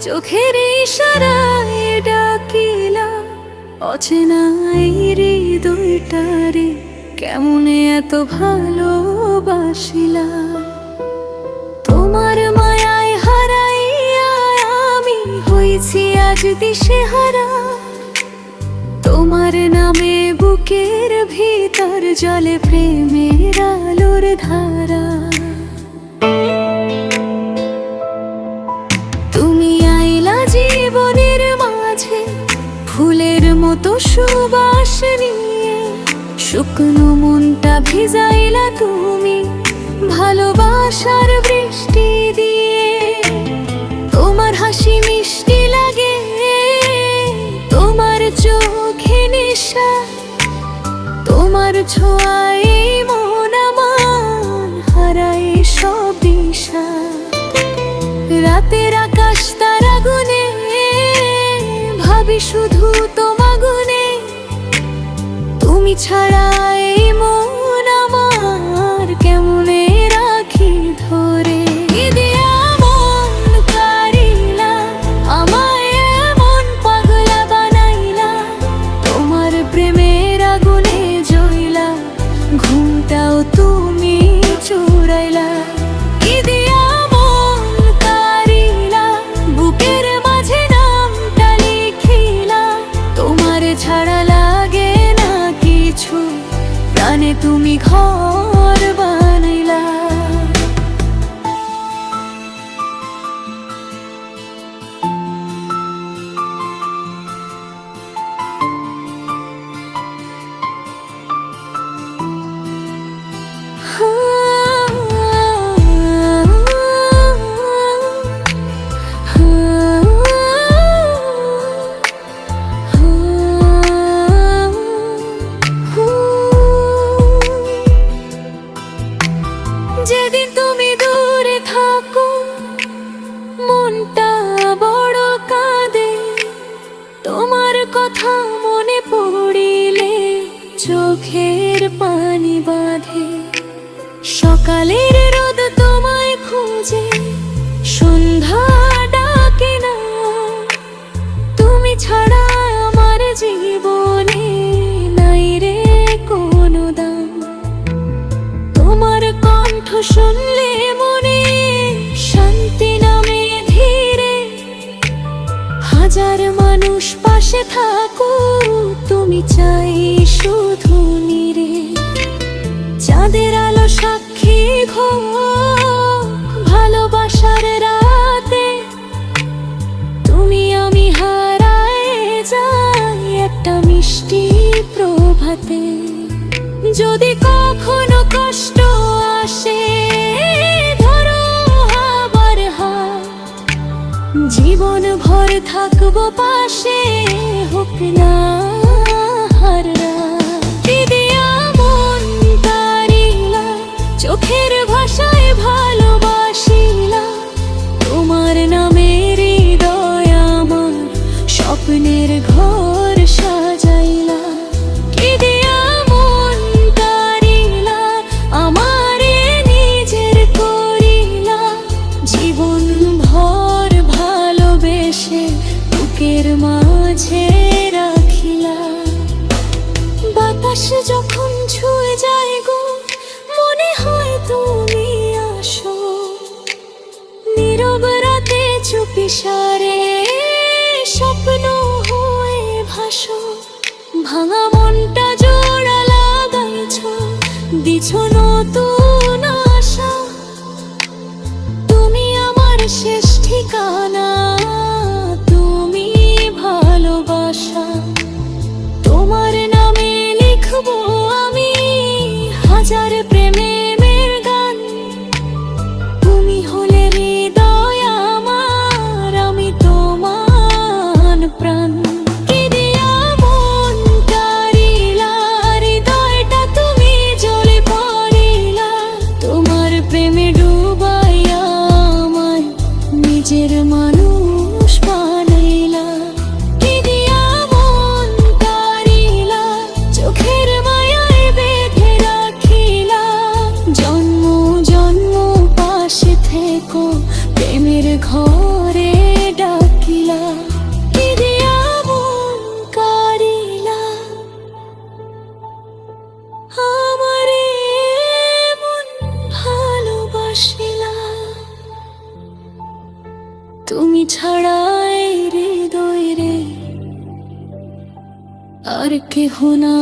চোখের ইশারায় ডাকিলা অচেনা এই হৃদয়টারে কেমনে এত ভালোবাসিলা। তোমার মায়ায় হারাইয়া আমি হইছি আজ দিশেহারা। তোমার নামে বুকের ভিতর জলে প্রেমের আলোর ধারা। তুমি আইলা জীবনের মাঝে ফুলের মতো সুবাস নিয়ে, শুকনো মনটা ভিজাইলা তুমি ভালোবাসার বৃষ্টি দিয়ে। তোমার হাসি মিষ্টি লাগে, তোমার চোখে নেশা, তোমার ছোঁয়ায় মন আমার হারায় সব দিশা। রাতের আকাশ তারা গুনে ভাবি শুধু তোমা গুনে, তুমি ছাড়া এই মন আমার কেমনে রাখি ধরে। আমায় এমন পাগলা বানাইলা, তোমার প্রেমের আগুনে জ্বইলা ঘুমটাও তুমি চুরাইলা। বুকের মাঝে নামটা লিখিলা, তোমার ছাড়া লাগে না কিছু, প্রাণে তুমি ঘর বানাইলা। যেদিন তুমি দূরে থাকো মনটা বড় কাঁদে, তোমার কথা মনে পড়িলে চোখের পানি বাঁধে। সকালের রোদ তোমায় খুঁজে সন্ধ্যা ডাকে না, তুমি ছাড়া আমার জীবনে নাই রে কোনো দাম। তোমার কণ্ঠ শুনলে মনে শান্তি নামে ধীরে, হাজার মানুষ পাশে থাকো তুমি চাই শুধু নীরে। চাঁদের আলো সাক্ষী হোক ভালোবাসার রাতে, তুমি আমি হারায় যাই একটা মিষ্টি প্রভাতে। যদি কখনো কষ্ট আসে ধরো আবার হাত, জীবন ভর থাকবো পাশে, হোক না হার রাত। দিয়া মন তারিলা, চোখের ভাষায় ভালোবাসিলা, তোমার নামের হৃদয় আমার স্বপ্নের ঘর সাজাইলা। মাঝে রাখিলা বাতাস যখন ছুঁয়ে যায় গো, মনে হয় তুমি আসো। নীরব রাতে চুপি সারে স্বপ্ন হয়ে ভাসো। ভাঙা মনটা জোড়া লাগাইছো, দিছো নতুন আশা। তুমি আমার শেষ ঠিকানা, ভালোবাসা। তোমার নামে লিখবো আমি হাজার প্রেমের গান। তুমি হলে হৃদয় আমার, আমি তোমার প্রাণ। কি দিয়া মন কারিলা, হৃদয়টা তুমি জ্বলে পড়িলা, তোমার প্রেমে ডুবাইয়া আমায় নিজের মানুষ বানাইলা। প্রেমের ঘরে ডাক ছাড়াই হৃদয় রে আর কেহ না।